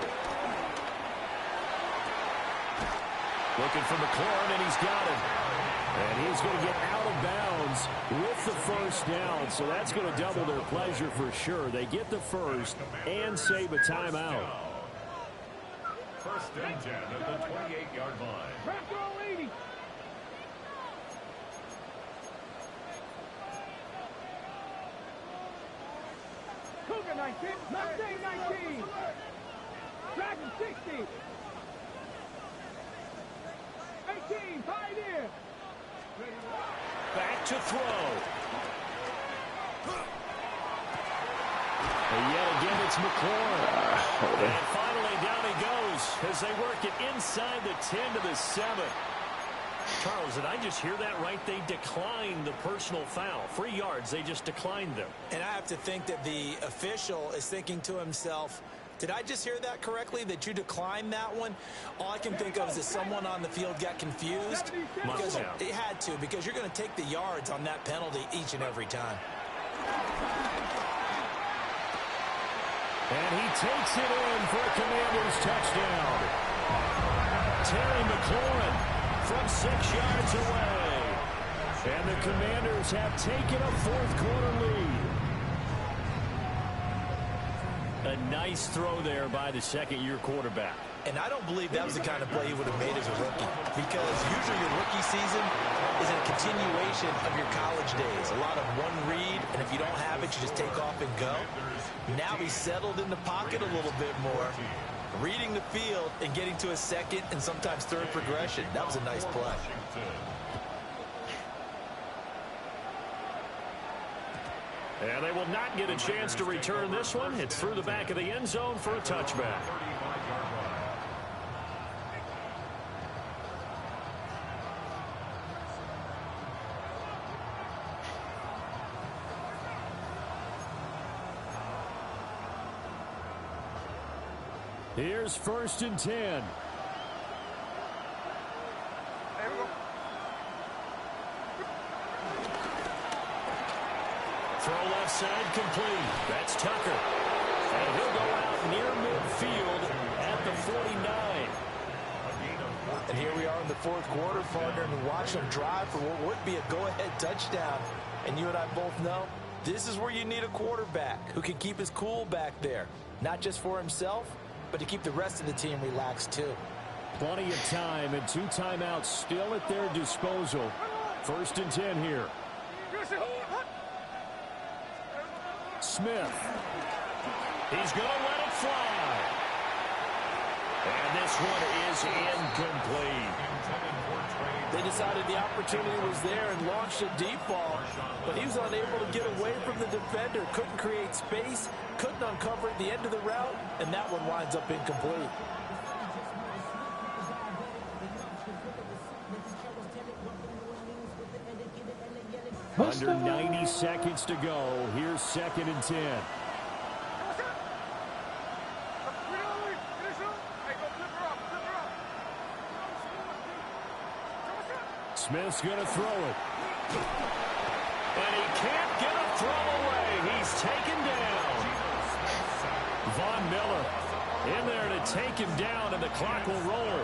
Looking for McLaurin, and he's got him. And he's going to get out of bounds with the first down. So that's going to double their pleasure for sure. They get the first and save a timeout. First and 10 at the 28-yard line. Crack all 80! Cougar 19! Mustang 19! Dragon 60! 18! Pioneer! Back to throw. And yet again, it's McLaurin. And finally, down he goes as they work it inside the 10 to the 7. Charles, did I just hear that right? They declined the personal foul. 3 yards, they just declined them. And I have to think that the official is thinking to himself, did I just hear that correctly, that you declined that one? All I can think of is that someone on the field got confused. Because it had to, because you're going to take the yards on that penalty each and every time. And he takes it in for a Commanders touchdown. Terry McLaurin from 6 yards away. And the Commanders have taken a fourth-quarter lead. A nice throw there by the second-year quarterback. And I don't believe that was the kind of play he would have made as a rookie, because usually your rookie season is a continuation of your college days. A lot of one read, and if you don't have it, you just take off and go. Now he's settled in the pocket a little bit more, reading the field and getting to a second and sometimes third progression. That was a nice play. And they will not get a chance to return this one. It's through the back of the end zone for a touchback. Here's 1st and 10. Throw left side complete. That's Tucker. And he'll go out near midfield at the 49. And here we are in the fourth quarter, partner, and watch them drive for what would be a go-ahead touchdown. And you and I both know this is where you need a quarterback who can keep his cool back there. Not just for himself, but to keep the rest of the team relaxed too. Plenty of time and 2 timeouts still at their disposal. 1st and 10 here. Smith. He's going to let it fly. And this one is incomplete. They decided the opportunity was there and launched a deep ball, but he was unable to get away from the defender. Couldn't create space, couldn't uncover at the end of the route, and that one winds up incomplete. Under 90 seconds to go. Here's 2nd and 10. Smith's going to throw it. And he can't get a throw away. He's taken down. Von Miller in there to take him down, and the clock will roll.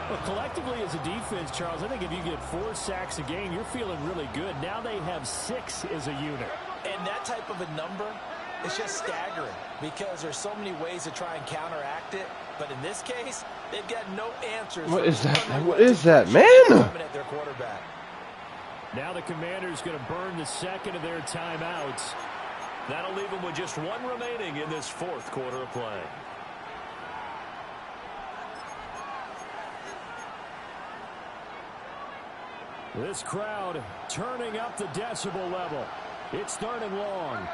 Well, collectively as a defense, Charles, I think if you get 4 sacks a game, you're feeling really good. Now they have 6 as a unit. And that type of a number is just staggering because there's so many ways to try and counteract it. But in this case, they've got no answers. What is that? What is that, man? At their quarterback. Now the Commanders going to burn the second of their timeouts. That'll leave them with just 1 remaining in this 4th quarter of play. This crowd turning up the decibel level. It's 3rd and long.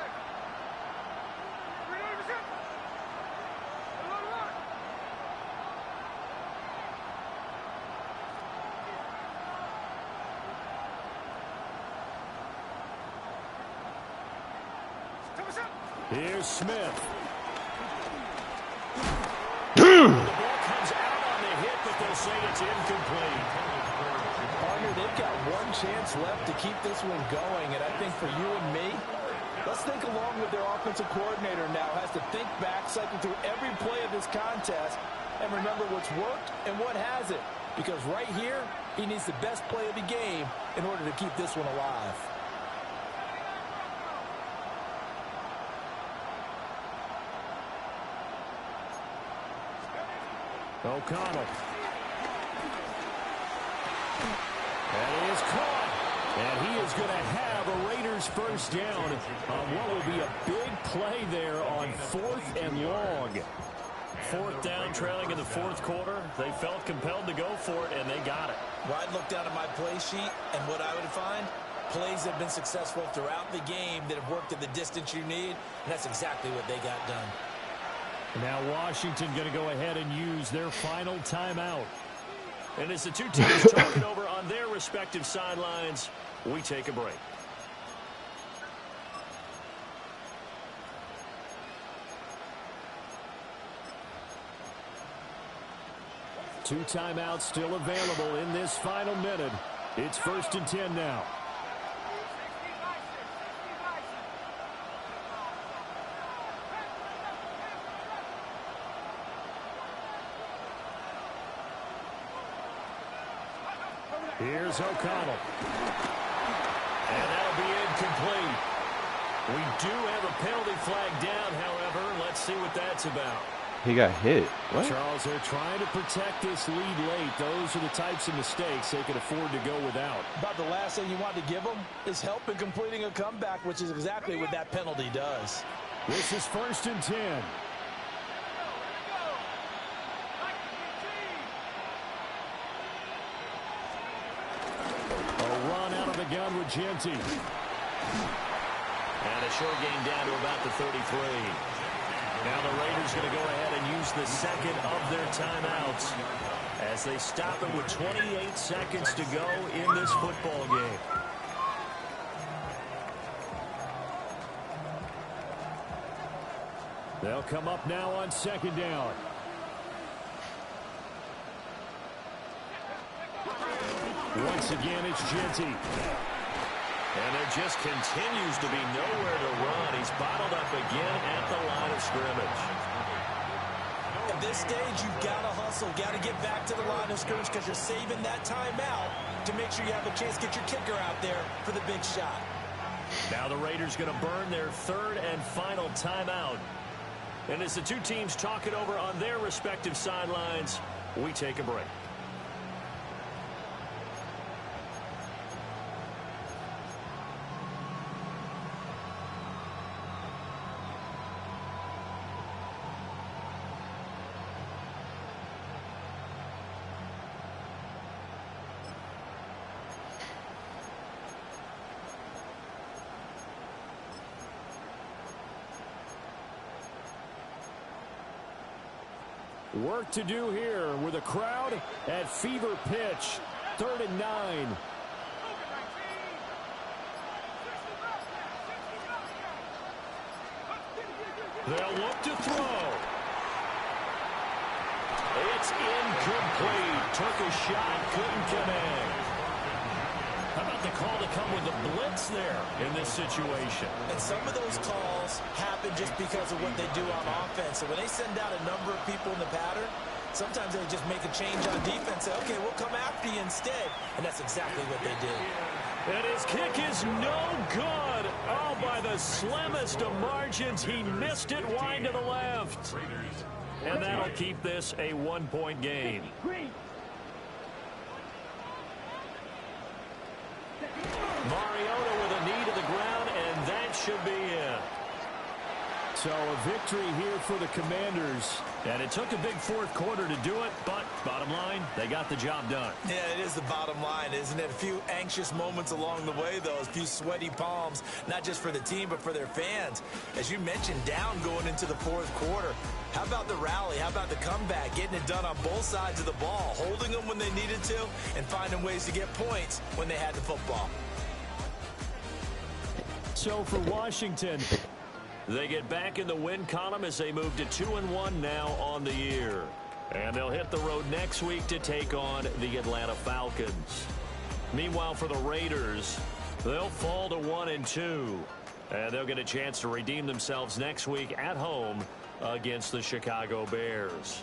Here's Smith. The ball comes out on the hit, but they'll say it's incomplete. Partner, they've got 1 chance left to keep this one going, and I think for you and me, let's think along with their offensive coordinator now. Has to think back, cycle through every play of this contest, and remember what's worked and what hasn't. Because right here, he needs the best play of the game in order to keep this one alive. O'Connell. That is caught. And he is going to have a Raiders first down on what will be a big play there on 4th and long. 4th down, trailing in the 4th quarter. They felt compelled to go for it, and they got it. Well, I'd look down at my play sheet, and what I would find, plays have been successful throughout the game that have worked at the distance you need, and that's exactly what they got done. Now Washington going to go ahead and use their final timeout. And as the 2 teams talk it over on their respective sidelines, we take a break. Two timeouts still available in this final minute. It's 1st and 10 now. Here's O'Connell. And that'll be incomplete. We do have a penalty flag down, however. Let's see what that's about. He got hit. What? Charles, they're trying to protect this lead late. Those are the types of mistakes they could afford to go without. About the last thing you want to give them is help in completing a comeback, which is exactly what that penalty does. This is 1st and 10. Gun with Genty. And a short gain down to about the 33. Now the Raiders going to go ahead and use the second of their timeouts as they stop it with 28 seconds to go in this football game. They'll come up now on 2nd down. Once again, it's Genty. And there just continues to be nowhere to run. He's bottled up again at the line of scrimmage. At this stage, you've got to hustle, got to get back to the line of scrimmage because you're saving that timeout to make sure you have a chance to get your kicker out there for the big shot. Now the Raiders going to burn their 3rd and final timeout. And as the 2 teams talk it over on their respective sidelines, we take a break. Work to do here with a crowd at fever pitch. 3rd and 9. They'll look to throw. It's incomplete. Took a shot, couldn't connect. How about the call to come with the blitz there in this situation? And some of those calls happen just because of what they do on offense. So when they send out a number of people in the pattern, Sometimes they just make a change on defense, say, okay, we'll come after you instead. And that's exactly what they did. And his kick is no good. Oh, by the slimmest of margins, he missed it wide to the left. And that'll keep this a 1-point game. Mariota with a knee to the ground, and that should be it. So a victory here for the Commanders. And it took a big fourth quarter to do it, but bottom line, they got the job done. Yeah, it is the bottom line, isn't it? A few anxious moments along the way, though. A few sweaty palms, not just for the team, but for their fans. As you mentioned, down going into the fourth quarter. How about the rally? How about the comeback? Getting it done on both sides of the ball, holding them when they needed to, and finding ways to get points when they had the football. So for Washington, they get back in the win column as they move to 2-1 now on the year. And they'll hit the road next week to take on the Atlanta Falcons. Meanwhile, for the Raiders, they'll fall to 1-2. And they'll get a chance to redeem themselves next week at home against the Chicago Bears.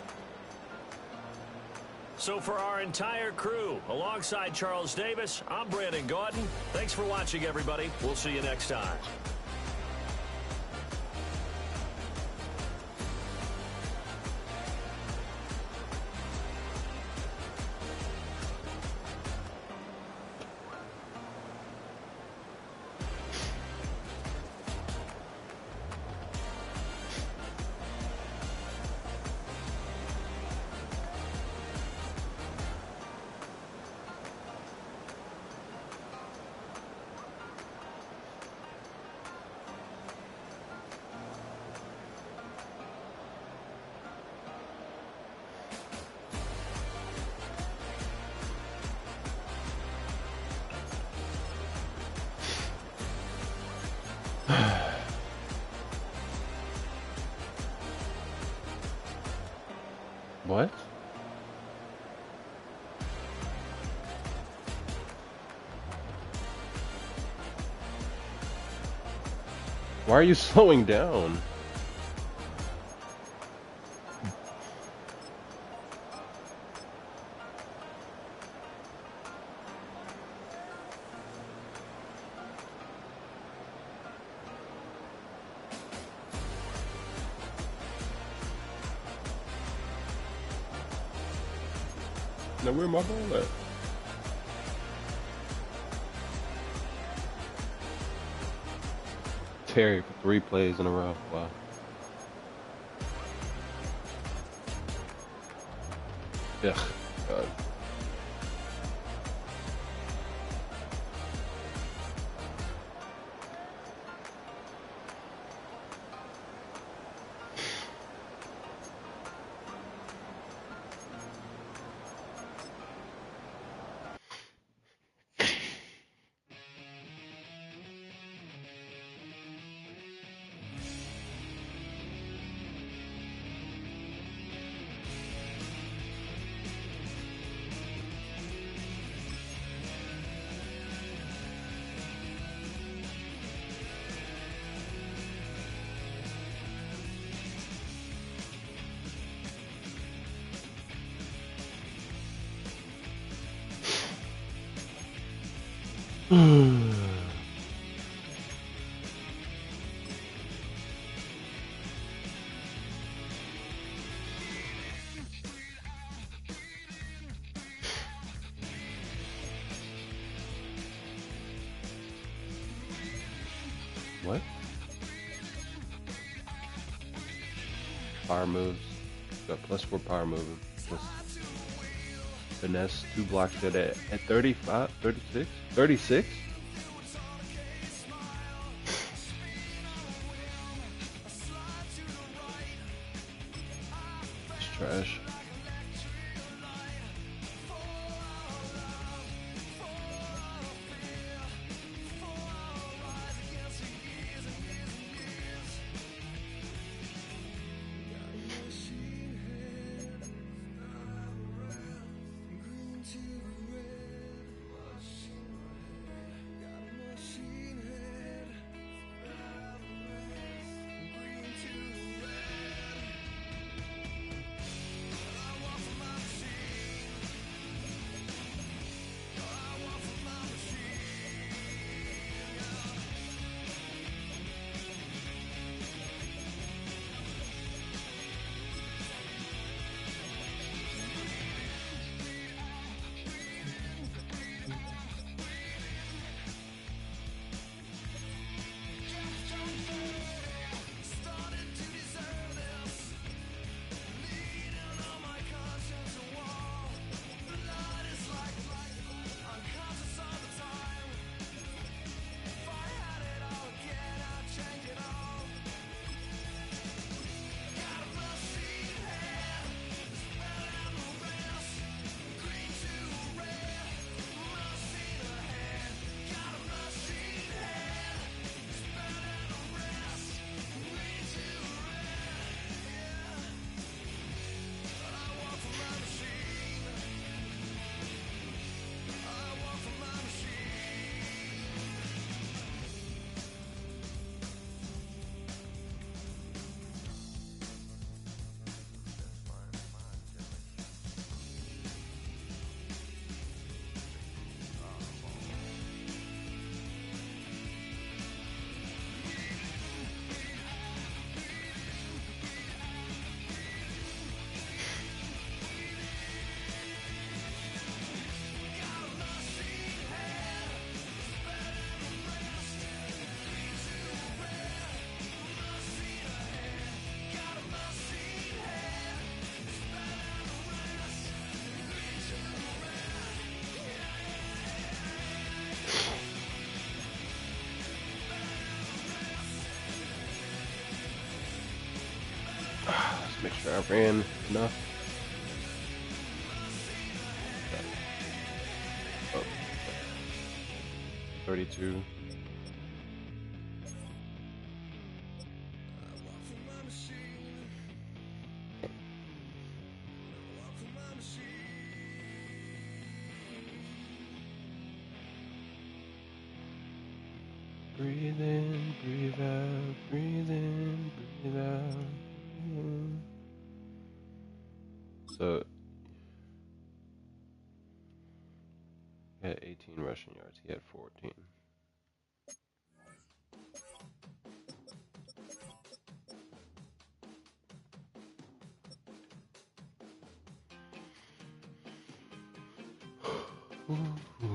So for our entire crew, alongside Charles Davis, I'm Brandon Gaudin. Thanks for watching, everybody. We'll see you next time. What? Why are you slowing down? Now where my ball at? Terry for 3 plays in a row. Wow. Yeah. God. What? Power moves. Got +4 power moving. Plus finesse, 2 blocks hit at 35, 36? 36? It's trash. I ran enough. Oh. 32. Breathe in, breathe out, breathe in, breathe out. Breathe in. So, he had 18 rushing yards. He had 14. Ooh.